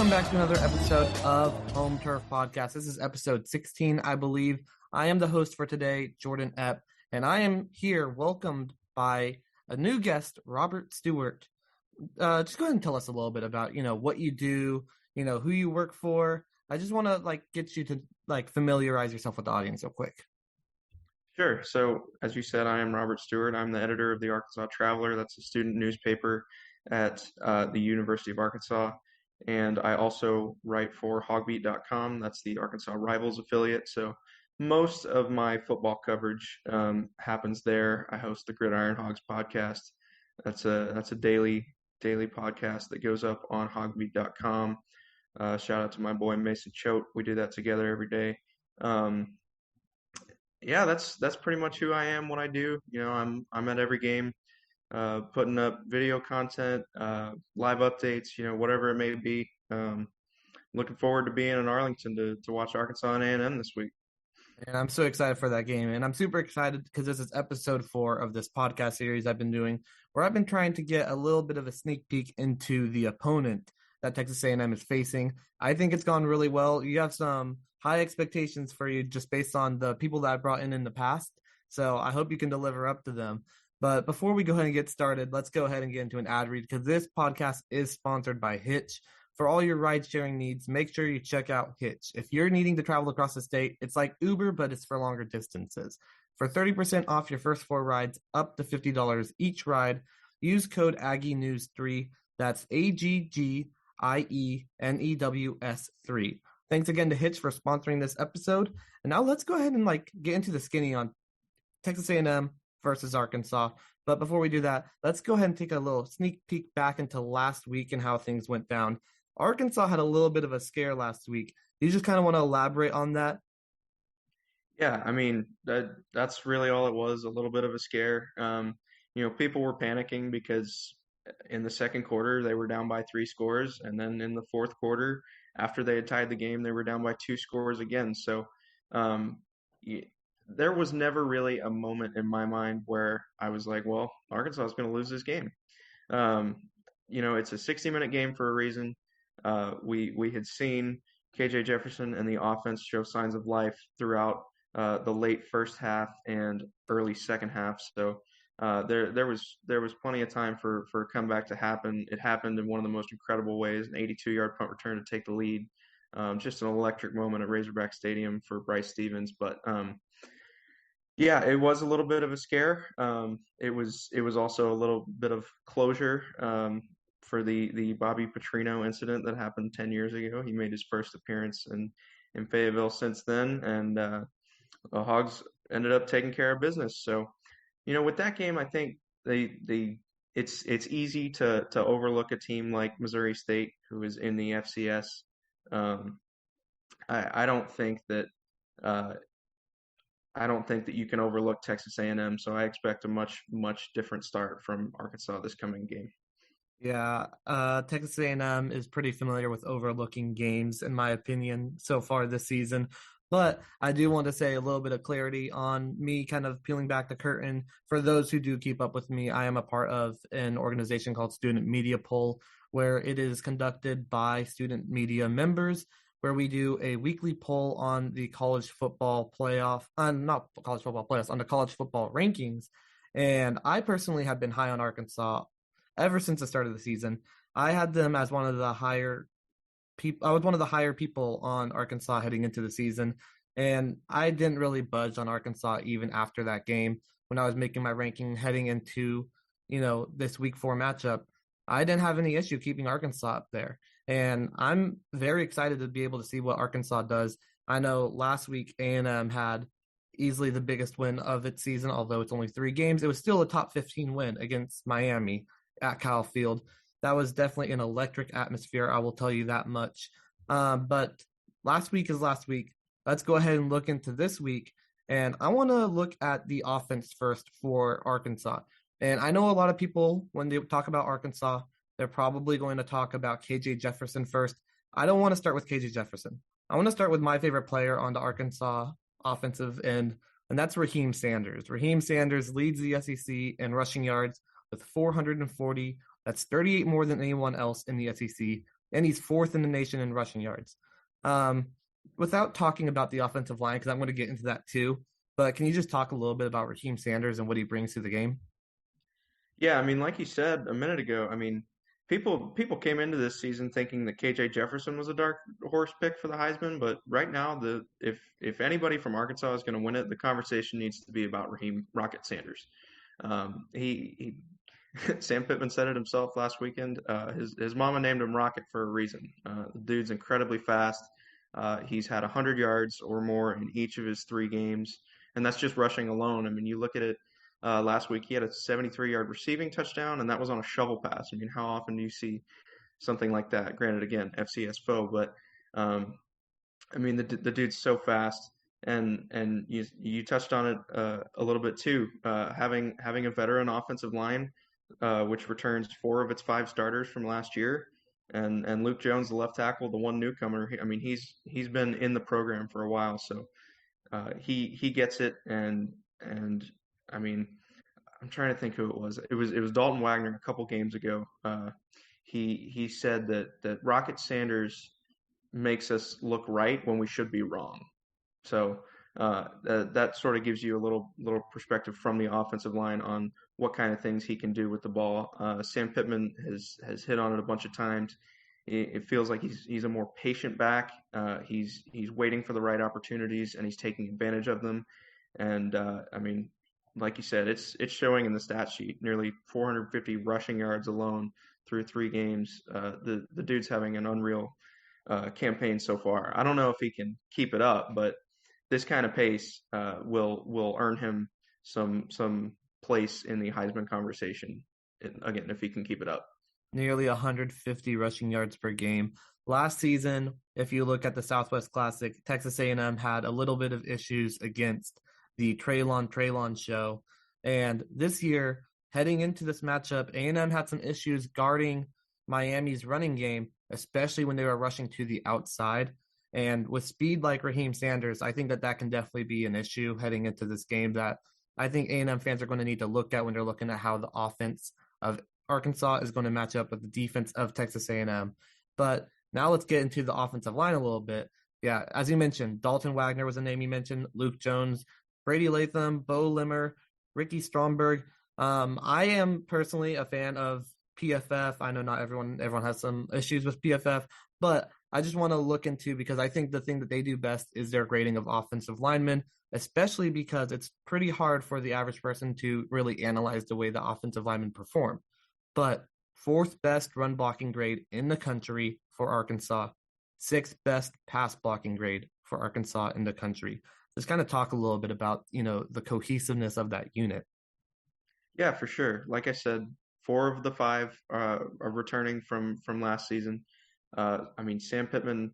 Welcome back to another episode of Home Turf Podcast. This is episode 16, I believe. I am the host for today, Jordan Epp, and I am here welcomed by a new guest, Robert Stewart. Just go ahead and tell us a little bit about, what you do, who you work for. I just want to get you to familiarize yourself with the audience real quick. Sure. So, as you said, I am Robert Stewart. I'm the editor of the Arkansas Traveler. That's a student newspaper at the University of Arkansas. And I also write for hogbeat.com. That's the Arkansas Rivals affiliate. So most of my football coverage happens there. I host the Gridiron Hogs podcast. That's a daily podcast that goes up on hogbeat.com. Shout out to my boy Mason Choate. We do that together every day. That's pretty much who I am, what I do. I'm at every game, putting up video content, live updates, whatever it may be. Looking forward to being in Arlington to watch Arkansas and A&M this week. And I'm so excited for that game. And I'm super excited because this is episode 4 of this podcast series I've been doing, where I've been trying to get a little bit of a sneak peek into the opponent that Texas A&M is facing. I think it's gone really well. You have some high expectations for you just based on the people that I brought in the past. So I hope you can deliver up to them. But before we go ahead and get started, let's go ahead and get into an ad read because this podcast is sponsored by Hitch. For all your ride-sharing needs, make sure you check out Hitch. If you're needing to travel across the state, it's like Uber, but it's for longer distances. For 30% off your first 4 rides, up to $50 each ride, use code AggieNews3. That's AGGIENEWS3. Thanks again to Hitch for sponsoring this episode. And now let's go ahead and get into the skinny on Texas A&M versus Arkansas. But before we do that, let's go ahead and take a little sneak peek back into last week and how things went down. Arkansas had a little bit of a scare last week. Do you just kind of want to elaborate on that? Yeah, I mean, that's really all it was, a little bit of a scare. People were panicking because in the second quarter, they were down by 3 scores. And then in the fourth quarter, after they had tied the game, they were down by 2 scores again. So there was never really a moment in my mind where I was like, well, Arkansas is going to lose this game. It's a 60-minute game for a reason. We had seen KJ Jefferson and the offense show signs of life throughout the late first half and early second half. So there was plenty of time for a comeback to happen. It happened in one of the most incredible ways, an 82-yard punt return to take the lead. Just an electric moment at Razorback Stadium for Bryce Stevens. But it was a little bit of a scare. It was also a little bit of closure for the Bobby Petrino incident that happened 10 years ago. He made his first appearance in Fayetteville since then, and the Hogs ended up taking care of business. So, with that game, I think it's easy to overlook a team like Missouri State, who is in the FCS. I don't think that you can overlook Texas A&M. So I expect a much different start from Arkansas this coming game. Yeah, Texas A&M is pretty familiar with overlooking games, in my opinion, so far this season. But I do want to say a little bit of clarity on me kind of peeling back the curtain. For those who do keep up with me, I am a part of an organization called Student Media Poll, where it is conducted by student media members, where we do a weekly poll on the college football playoff, not college football playoffs, on the college football rankings. And I personally have been high on Arkansas ever since the start of the season. I had them as one of the higher people. I was one of the higher people on Arkansas heading into the season, and I didn't really budge on Arkansas even after that game when I was making my ranking heading into, this week 4 matchup. I didn't have any issue keeping Arkansas up there, and I'm very excited to be able to see what Arkansas does. I know last week A&M had easily the biggest win of its season, although it's only 3 games. It was still a top 15 win against Miami at Kyle Field. That was definitely an electric atmosphere, I will tell you that much. But last week is last week. Let's go ahead and look into this week. And I want to look at the offense first for Arkansas. And I know a lot of people, when they talk about Arkansas, they're probably going to talk about KJ Jefferson first. I don't want to start with KJ Jefferson. I want to start with my favorite player on the Arkansas offensive end, and that's Raheem Sanders. Raheem Sanders leads the SEC in rushing yards with 440. That's 38 more than anyone else in the SEC. and he's fourth in the nation in rushing yards. Um, Without talking about the offensive line, because I'm going to get into that too, but can you just talk a little bit about Raheem Sanders and what he brings to the game? Yeah, I mean, like you said a minute ago, I mean, people came into this season thinking that KJ Jefferson was a dark horse pick for the Heisman, but right now, the if anybody from Arkansas is going to win it, the conversation needs to be about Raheem Rocket Sanders. He Sam Pittman said it himself last weekend. His mama named him Rocket for a reason. The dude's incredibly fast. He's had 100 yards or more in each of his 3 games, and that's just rushing alone. I mean, you look at it. Last week, he had a 73-yard receiving touchdown, and that was on a shovel pass. I mean, how often do you see something like that? Granted, again, FCS foe, but um, I mean, the dude's so fast, and you touched on it a little bit too. Having a veteran offensive line, which returns 4 of its 5 starters from last year, and Luke Jones, the left tackle, the one newcomer. I mean, he's been in the program for a while, so he gets it, and I mean, I'm trying to think who it was. It was Dalton Wagner a couple games ago. He said that Rocket Sanders makes us look right when we should be wrong. So that sort of gives you a little perspective from the offensive line on what kind of things he can do with the ball. Sam Pittman has hit on it a bunch of times. It feels like he's a more patient back. He's waiting for the right opportunities and he's taking advantage of them. And I mean, like you said, it's showing in the stat sheet. Nearly 450 rushing yards alone through 3 games. The dude's having an unreal campaign so far. I don't know if he can keep it up, but this kind of pace will earn him some place in the Heisman conversation. Again, if he can keep it up. Nearly 150 rushing yards per game. Last season, if you look at the Southwest Classic, Texas A&M had a little bit of issues against the Traylon show. And this year, heading into this matchup, A&M had some issues guarding Miami's running game, especially when they were rushing to the outside. And with speed like Raheem Sanders, I think that can definitely be an issue heading into this game that I think A&M fans are going to need to look at when they're looking at how the offense of Arkansas is going to match up with the defense of Texas A&M. But now let's get into the offensive line a little bit. Yeah, as you mentioned, Dalton Wagner was a name you mentioned, Luke Jones, Brady Latham, Bo Limmer, Ricky Stromberg. I am personally a fan of PFF. I know not everyone has some issues with PFF, but I just want to look into because I think the thing that they do best is their grading of offensive linemen, especially because it's pretty hard for the average person to really analyze the way the offensive linemen perform. But fourth best run blocking grade in the country for Arkansas, sixth best pass blocking grade for Arkansas in the country. Just kind of talk a little bit about, the cohesiveness of that unit. Yeah, for sure. Like I said, 4 of the 5 are returning from last season. I mean, Sam Pittman,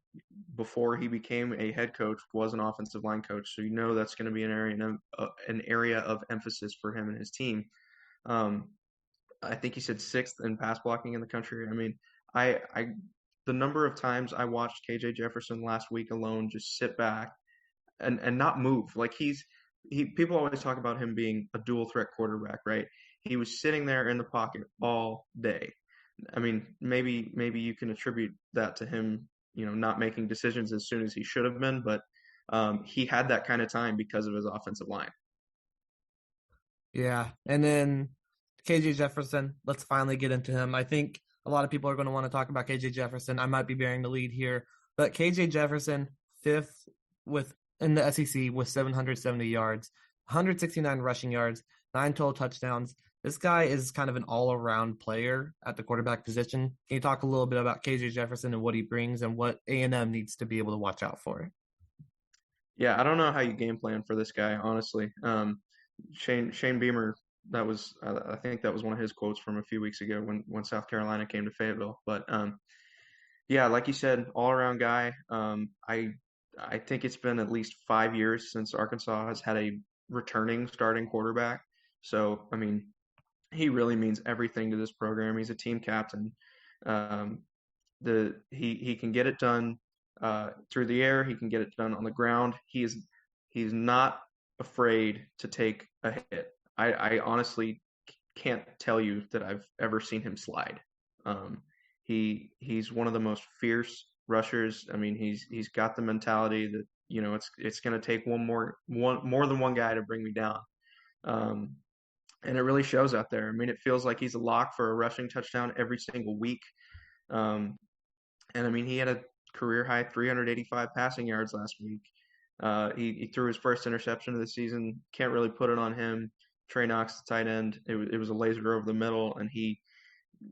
before he became a head coach, was an offensive line coach, so you know that's going to be an area of emphasis for him and his team. Um, I think he said 6th in pass blocking in the country. I mean, I the number of times I watched KJ Jefferson last week alone just sit back and not move. Like people always talk about him being a dual threat quarterback, right? He was sitting there in the pocket all day. I mean, maybe you can attribute that to him, not making decisions as soon as he should have been, but he had that kind of time because of his offensive line. Yeah. And then KJ Jefferson, let's finally get into him. I think a lot of people are going to want to talk about KJ Jefferson. I might be bearing the lead here, but KJ Jefferson, fifth in the SEC with 770 yards, 169 rushing yards, 9 total touchdowns. This guy is kind of an all-around player at the quarterback position. Can you talk a little bit about KJ Jefferson and what he brings and what A&M needs to be able to watch out for? Yeah, I don't know how you game plan for this guy, honestly. Shane Beamer, I think that was one of his quotes from a few weeks ago when South Carolina came to Fayetteville. But yeah, like you said, all around guy. I think it's been at least 5 years since Arkansas has had a returning starting quarterback. So I mean, he really means everything to this program. He's a team captain. Um, he can get it done through the air. He can get it done on the ground. He's not afraid to take a hit. I honestly can't tell you that I've ever seen him slide. Um, He's one of the most fierce rushers. I mean, he's got the mentality that, it's going to take one more than one guy to bring me down. Um, and it really shows out there. I mean, it feels like he's a lock for a rushing touchdown every single week. Um, and I mean, he had a career high 385 passing yards last week. He threw his first interception of the season. Can't really put it on him. Trey Knox, the tight end, it was a laser over the middle, and it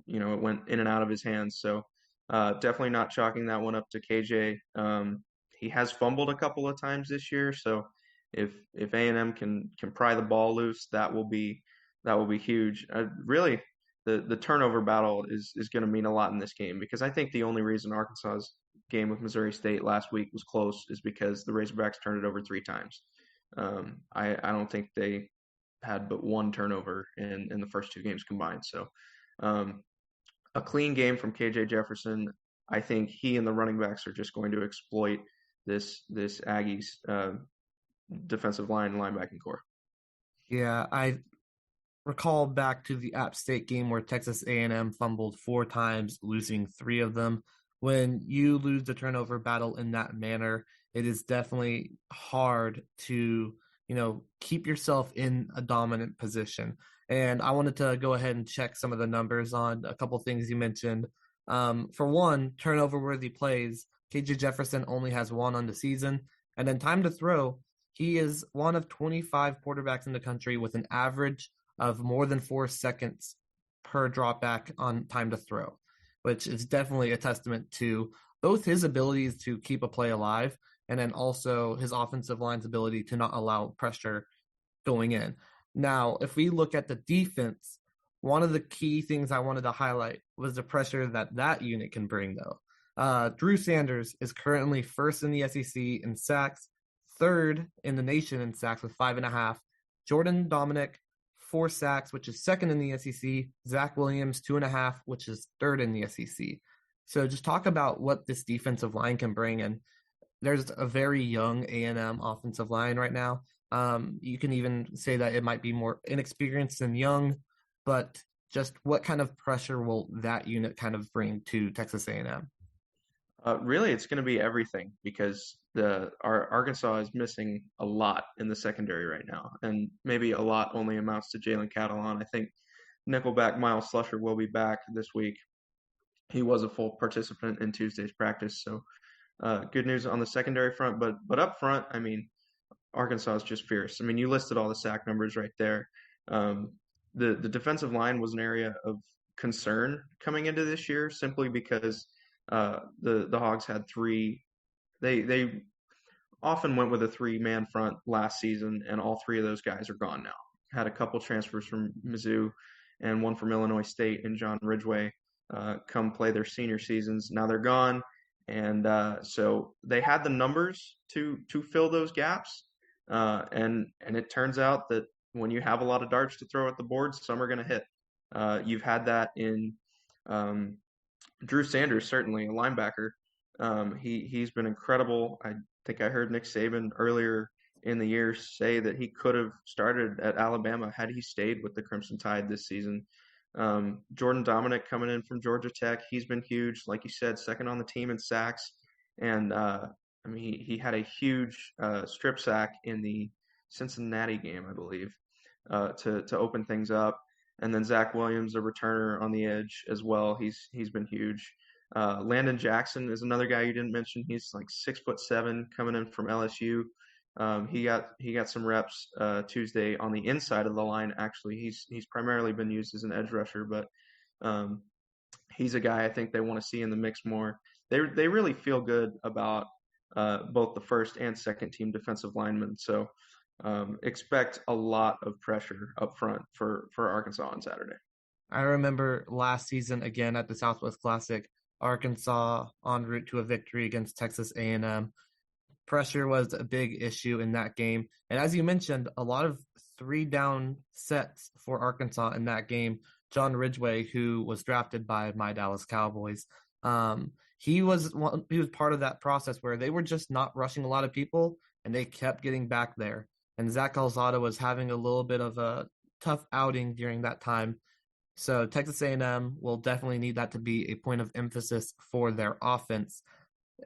went in and out of his hands. So definitely not chalking that one up to KJ. He has fumbled a couple of times this year, so if A&M can pry the ball loose, that will be huge. Really, the turnover battle is going to mean a lot in this game, because I think the only reason Arkansas's game with Missouri State last week was close is because the Razorbacks turned it over 3 times. I don't think they had but one turnover in the first 2 games combined. So a clean game from KJ Jefferson. I think he and the running backs are just going to exploit this Aggies defensive line and linebacking core. Yeah, I recall back to the App State game where Texas A&M fumbled 4 times, losing 3 of them. When you lose the turnover battle in that manner, it is definitely hard to, keep yourself in a dominant position. And I wanted to go ahead and check some of the numbers on a couple things you mentioned. For one, turnover-worthy plays, KJ Jefferson only has 1 on the season. And then time to throw, he is one of 25 quarterbacks in the country with an average of more than 4 seconds per drop back on time to throw, which is definitely a testament to both his abilities to keep a play alive and then also his offensive line's ability to not allow pressure going in. Now, if we look at the defense, one of the key things I wanted to highlight was the pressure that unit can bring, though. Drew Sanders is currently first in the SEC in sacks, third in the nation in sacks with 5.5. Jordan Dominic, 4 sacks, which is second in the SEC. Zach Williams, 2.5, which is third in the SEC. So just talk about what this defensive line can bring. And there's a very young A&M offensive line right now. You can even say that it might be more inexperienced than young, but just what kind of pressure will that unit kind of bring to Texas A&M? Really, it's going to be everything, because our Arkansas is missing a lot in the secondary right now, and maybe a lot only amounts to Jalen Catalon. I think nickelback Miles Slusher will be back this week. He was a full participant in Tuesday's practice, so good news on the secondary front. But up front, I mean, Arkansas is just fierce. I mean, you listed all the sack numbers right there. The defensive line was an area of concern coming into this year, simply because the Hogs had 3. They often went with a 3-man front last season, and all 3 of those guys are gone now. Had a couple transfers from Mizzou and one from Illinois State and John Ridgway come play their senior seasons. Now they're gone, and so they had the numbers to fill those gaps. And it turns out that when you have a lot of darts to throw at the board, some are going to hit. You've had that in Drew Sanders, certainly a linebacker. He's been incredible. I think I heard Nick Saban earlier in the year say that he could have started at Alabama had he stayed with the Crimson Tide this season. Jordan Dominic coming in from Georgia Tech, he's been huge. Like you said, second on the team in sacks. And I mean, he had a huge strip sack in the Cincinnati game, I believe, to open things up. And then Zach Williams, a returner on the edge as well. He's been huge. Landon Jackson is another guy you didn't mention. He's like 6'7", coming in from LSU. He got some reps Tuesday on the inside of the line. Actually, he's primarily been used as an edge rusher, but he's a guy I think they want to see in the mix more. They really feel good about both the first and second team defensive linemen. So expect a lot of pressure up front for Arkansas on Saturday. I remember last season, again at the Southwest Classic, Arkansas en route to a victory against Texas A&M. Pressure was a big issue in that game. And as you mentioned, a lot of 3-down sets for Arkansas in that game. John Ridgway, who was drafted by my Dallas Cowboys, he was part of that process where they were just not rushing a lot of people, and they kept getting back there. And Zach Alzado was having a little bit of a tough outing during that time. So Texas A&M will definitely need that to be a point of emphasis for their offense.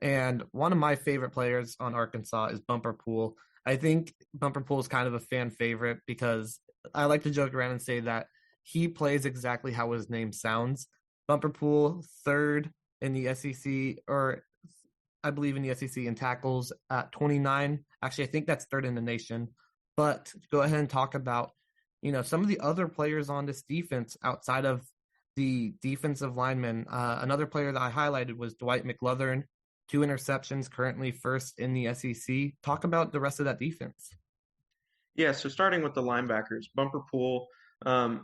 And one of my favorite players on Arkansas is Bumper Pool. I think Bumper Pool is kind of a fan favorite because I like to joke around and say that he plays exactly how his name sounds. Bumper Pool, third in the SEC, or I believe in the SEC in tackles at 29. Actually, I think that's third in the nation. But go ahead and talk about, some of the other players on this defense outside of the defensive linemen. Another player that I highlighted was Dwight McLaurin, 2 interceptions, currently first in the SEC. Talk about the rest of that defense. Yeah, so starting with the linebackers, Bumper Pool,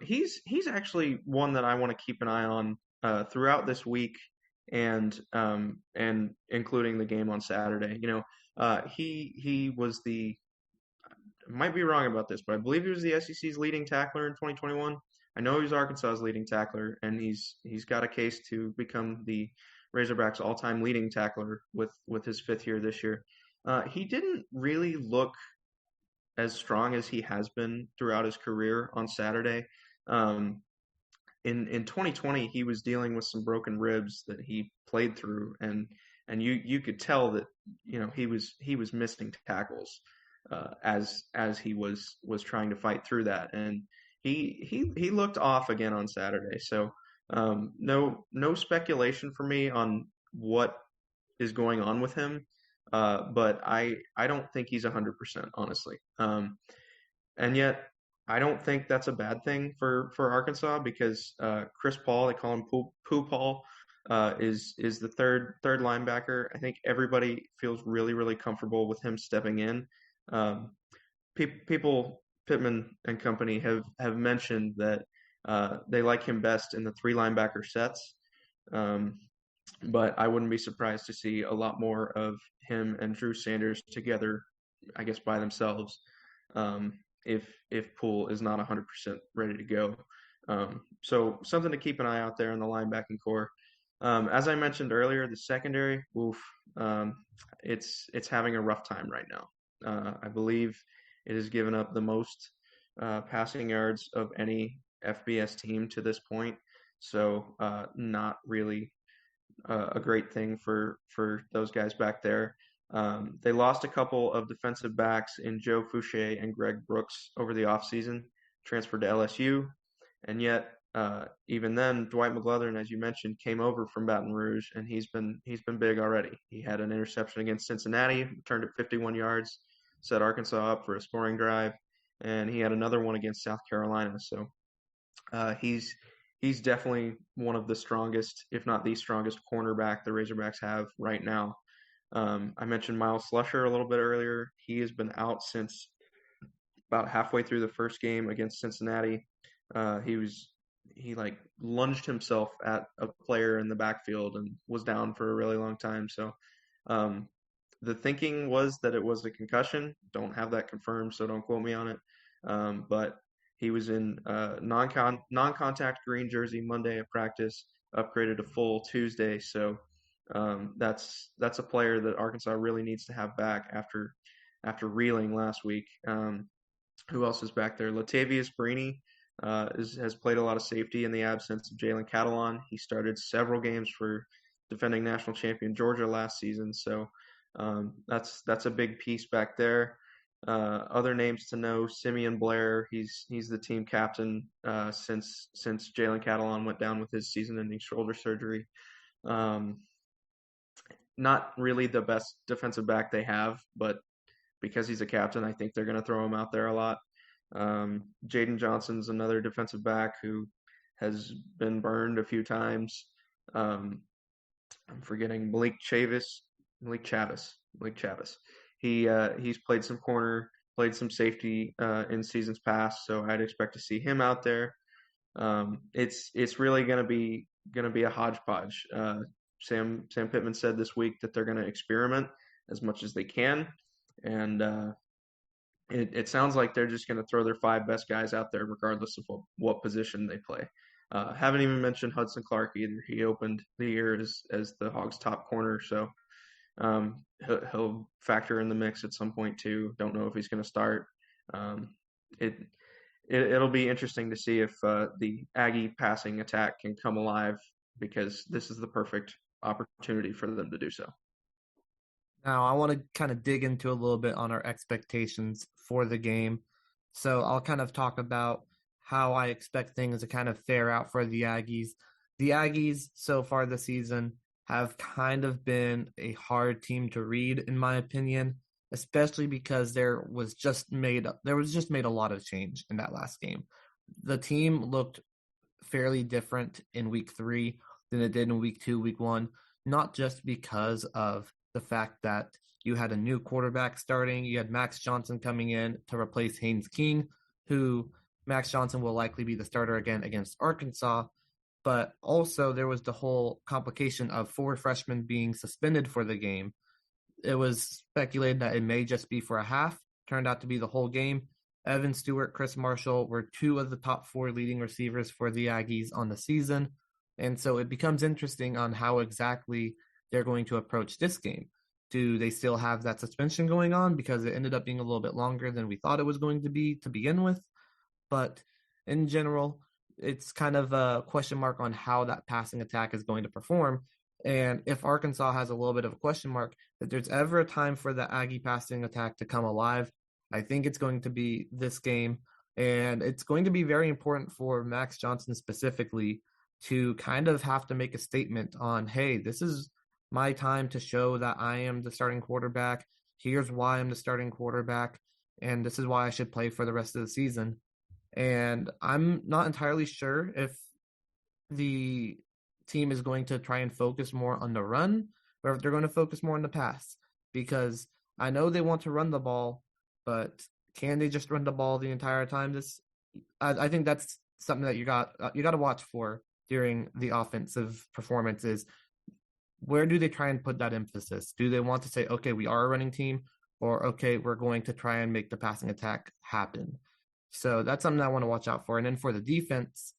he's actually one that I want to keep an eye on throughout this week and including the game on Saturday. He was the might be wrong about this, but I believe he was the SEC's leading tackler in 2021. I know he was Arkansas's leading tackler, and he's got a case to become the Razorbacks' all-time leading tackler with his fifth year this year. He didn't really look as strong as he has been throughout his career on Saturday. Um, in 2020, he was dealing with some broken ribs that he played through, and you could tell that he was missing tackles as he was trying to fight through that, and he looked off again on Saturday. So no speculation for me on what is going on with him, but I don't think he's 100% honestly. And yet, I don't think that's a bad thing for Arkansas because Chris Paul, they call him Pooh Paul, is the third linebacker. I think everybody feels really really comfortable with him stepping in. Um, People Pittman and company have mentioned that they like him best in the three linebacker sets. Um, but I wouldn't be surprised to see a lot more of him and Drew Sanders together, I guess by themselves, if Poole is not 100% ready to go. So something to keep an eye out there in the linebacking core. As I mentioned earlier, the secondary, um, it's having a rough time right now. I believe it has given up the most passing yards of any FBS team to this point. So not really a great thing for those guys back there. They lost a couple of defensive backs in Joe Fouché and Greg Brooks over the offseason, transferred to LSU, and yet even then, Dwight McLaurin, as you mentioned, came over from Baton Rouge, and he's been big already. He had an interception against Cincinnati, returned it 51 yards, set Arkansas up for a scoring drive, and he had another one against South Carolina. So he's definitely one of the strongest, if not the strongest, cornerback the Razorbacks have right now. I mentioned Miles Slusher a little bit earlier. He has been out since about halfway through the first game against Cincinnati. He like lunged himself at a player in the backfield and was down for a really long time. So um, the thinking was that it was a concussion. Don't have that confirmed, so don't quote me on it. But he was in non-contact green jersey Monday at practice, upgraded to full Tuesday. So that's a player that Arkansas really needs to have back after reeling last week. Who else is back there? Latavius Brini has played a lot of safety in the absence of Jalen Catalon. He started several games for defending national champion Georgia last season. So that's a big piece back there. Other names to know: Simeon Blair. He's the team captain since Jalen Catalon went down with his season-ending shoulder surgery. Not really the best defensive back they have, but because he's a captain, I think they're going to throw him out there a lot. Jaden Johnson's another defensive back who has been burned a few times. I'm forgetting Malik Chavis. He's played some corner, played some safety in seasons past, so I'd expect to see him out there. It's really going to be a hodgepodge. Sam Pittman said this week that they're going to experiment as much as they can, and it sounds like they're just going to throw their five best guys out there, regardless of what position they play. Haven't even mentioned Hudson Clark either. He opened the year as the Hogs' top corner, so he'll factor in the mix at some point too. Don't know if he's going to start. It it'll be interesting to see if the Aggie passing attack can come alive because this is the perfect opportunity for them to do so. Now, I want to kind of dig into a little bit on our expectations for the game. So I'll kind of talk about how I expect things to kind of fare out for the Aggies. The Aggies so far this season have kind of been a hard team to read, in my opinion, especially because there was just made a lot of change in that last game. The team looked fairly different in week 3 than it did in week 2, week 1, not just because of the fact that you had a new quarterback starting, you had Max Johnson coming in to replace Haynes King, who Max Johnson will likely be the starter again against Arkansas. But also, there was the whole complication of 4 freshmen being suspended for the game. It was speculated that it may just be for a half, turned out to be the whole game. Evan Stewart, Chris Marshall were 2 of the top 4 leading receivers for the Aggies on the season. And so it becomes interesting on how exactly they're going to approach this game. Do they still have that suspension going on because it ended up being a little bit longer than we thought it was going to be to begin with? But in general, it's kind of a question mark on how that passing attack is going to perform. And if Arkansas has a little bit of a question mark, if there's ever a time for the Aggie passing attack to come alive, I think it's going to be this game. And it's going to be very important for Max Johnson specifically to kind of have to make a statement on, hey, this is my time to show that I am the starting quarterback. Here's why I'm the starting quarterback. And this is why I should play for the rest of the season. And I'm not entirely sure if the team is going to try and focus more on the run or if they're going to focus more on the pass, because I know they want to run the ball, but can they just run the ball the entire time? I think that's something that you got to watch for during the offensive performances. Where do they try and put that emphasis? Do they want to say, okay, we are a running team, or okay, we're going to try and make the passing attack happen? So that's something I want to watch out for. And then for the defense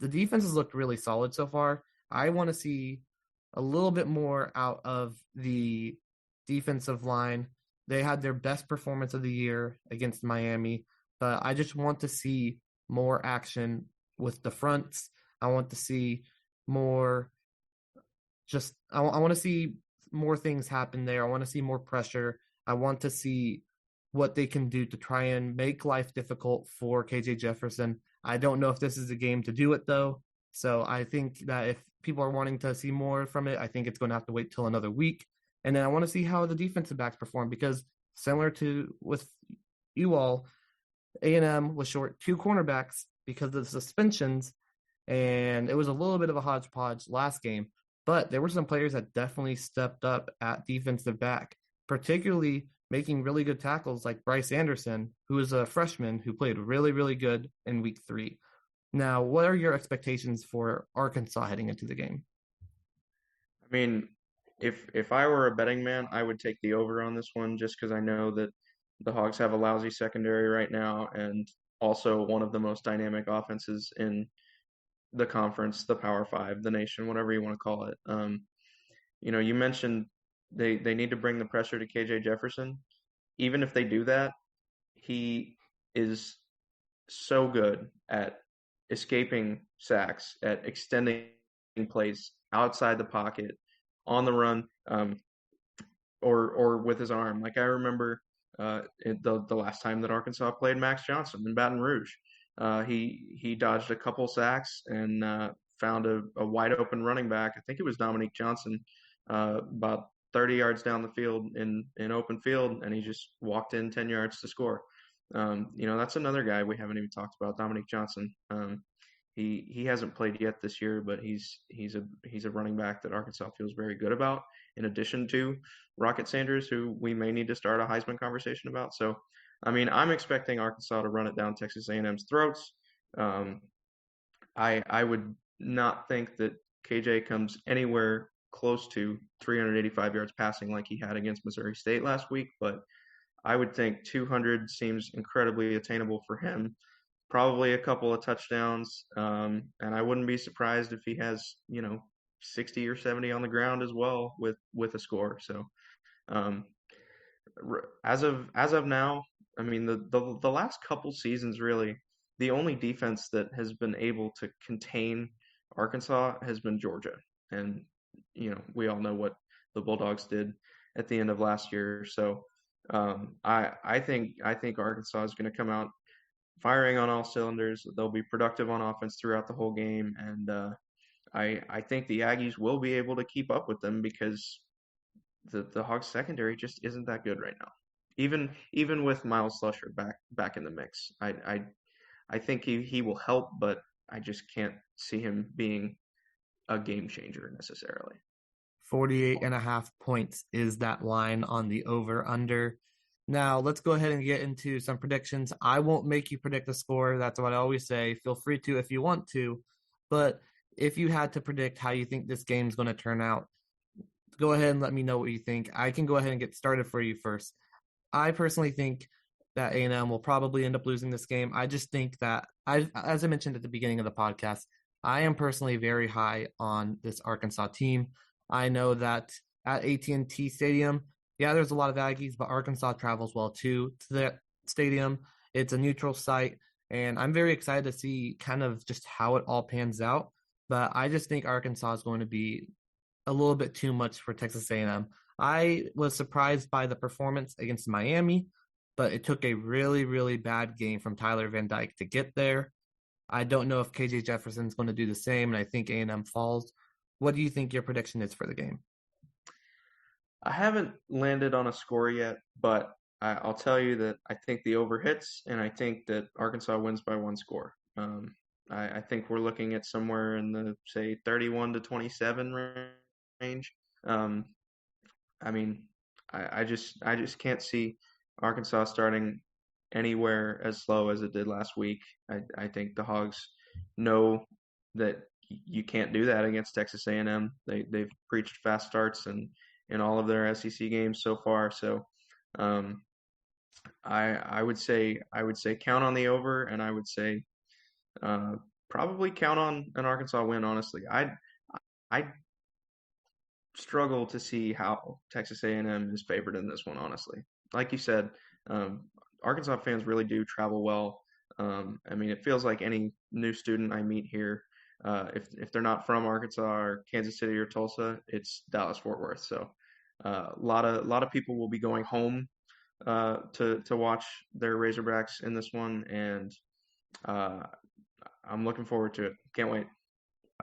has looked really solid so far. I want to see a little bit more out of the defensive line. They had their best performance of the year against Miami, but I just want to see more action with the fronts. I want to see more I want to see more things happen there. I want to see more pressure. I want to see what they can do to try and make life difficult for KJ Jefferson. I don't know if this is a game to do it, though. So I think that if people are wanting to see more from it, I think it's going to have to wait till another week. And then I want to see how the defensive backs perform, because similar to with you all, A&M was short 2 cornerbacks because of the suspensions, and it was a little bit of a hodgepodge last game. But there were some players that definitely stepped up at defensive back, particularly making really good tackles like Bryce Anderson, who is a freshman who played really, really good in week 3. Now, what are your expectations for Arkansas heading into the game? I mean, if I were a betting man, I would take the over on this one just because I know that the Hogs have a lousy secondary right now and also one of the most dynamic offenses in the conference, the Power Five, the nation, whatever you want to call it. You mentioned they need to bring the pressure to KJ Jefferson. Even if they do that, he is so good at escaping sacks, at extending plays outside the pocket, on the run, or with his arm. Like I remember the last time that Arkansas played Max Johnson in Baton Rouge. He dodged a couple sacks and found a wide open running back. I think it was Dominic Johnson, about 30 yards down the field in open field, and he just walked in 10 yards to score. That's another guy we haven't even talked about, Dominic Johnson. He hasn't played yet this year, but he's a running back that Arkansas feels very good about, in addition to Rocket Sanders, who we may need to start a Heisman conversation about. So, I mean, I'm expecting Arkansas to run it down Texas A&M's throats. I would not think that KJ comes anywhere close to 385 yards passing like he had against Missouri State last week, but I would think 200 seems incredibly attainable for him. Probably a couple of touchdowns, and I wouldn't be surprised if he has 60 or 70 on the ground as well with a score. So as of now, I mean the last couple seasons really, the only defense that has been able to contain Arkansas has been Georgia. And, we all know what the Bulldogs did at the end of last year. So I think Arkansas is going to come out firing on all cylinders. They'll be productive on offense throughout the whole game, and I think the Aggies will be able to keep up with them because the Hogs secondary just isn't that good right now. Even with Miles Slusher back in the mix, I think he will help, but I just can't see him being a game changer necessarily. 48.5 points is that line on the over under. Now, let's go ahead and get into some predictions. I won't make you predict the score. That's what I always say. Feel free to if you want to. But if you had to predict how you think this game is going to turn out, go ahead and let me know what you think. I can go ahead and get started for you first. I personally think that A&M will probably end up losing this game. I just think that, as I mentioned at the beginning of the podcast, I am personally very high on this Arkansas team. I know that at AT&T Stadium, yeah, there's a lot of Aggies, but Arkansas travels well too to that stadium. It's a neutral site, and I'm very excited to see kind of just how it all pans out. But I just think Arkansas is going to be a little bit too much for Texas A&M. I was surprised by the performance against Miami, but it took a really, really bad game from Tyler Van Dyke to get there. I don't know if KJ Jefferson is going to do the same, and I think A&M falls. What do you think your prediction is for the game? I haven't landed on a score yet, but I'll tell you that I think the over hits, and I think that Arkansas wins by one score. I think we're looking at somewhere in the, say, 31-27 range. I mean, I just can't see Arkansas starting anywhere as slow as it did last week. I think the Hogs know that you can't do that against Texas A&M. They've preached fast starts in all of their SEC games so far. So I would say count on the over, and I would say probably count on an Arkansas win. Honestly, I struggle to see how Texas A&M is favored in this one. Honestly, like you said, Arkansas fans really do travel well. I mean, it feels like any new student I meet here, if they're not from Arkansas or Kansas City or Tulsa, it's Dallas Fort Worth. So a lot of people will be going home to watch their Razorbacks in this one, and I'm looking forward to it. Can't wait.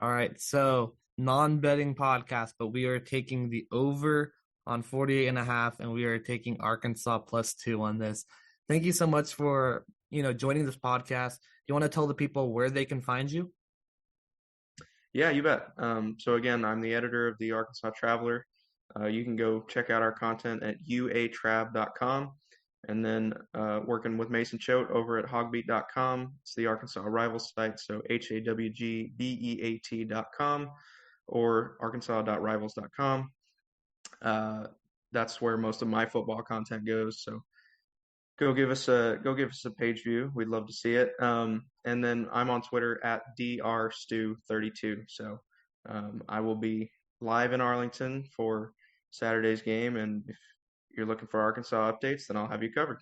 All right, so non-betting podcast, but we are taking the over on 48.5, and we are taking Arkansas +2 on this. Thank you so much for joining this podcast. Do you want to tell the people where they can find you? Yeah, you bet. So again, I'm the editor of the Arkansas Traveler. You can go check out our content at uatrab.com, and then working with Mason Choate over at hogbeat.com. It's the Arkansas Rivals site, so HAWGBEAT.com or arkansas.rivals.com. That's where most of my football content goes. So go give us a page view. We'd love to see it. And then I'm on Twitter at drstew32. So I will be live in Arlington for Saturday's game, and if you're looking for Arkansas updates, then I'll have you covered.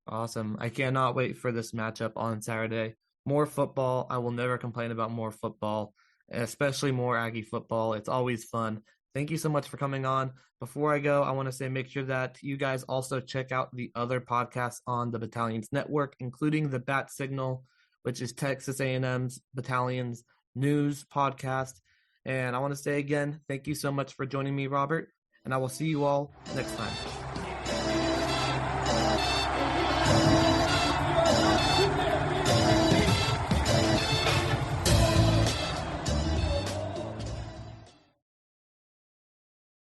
Awesome. I cannot wait for this matchup on Saturday. More football. I will never complain about more football, especially more Aggie football. It's always fun. Thank you so much for coming on. Before I go, I want to say make sure that you guys also check out the other podcasts on the Battalions Network, including the Bat Signal, which is Texas A&M's Battalions News podcast. And I want to say again, thank you so much for joining me, Robert, and I will see you all next time.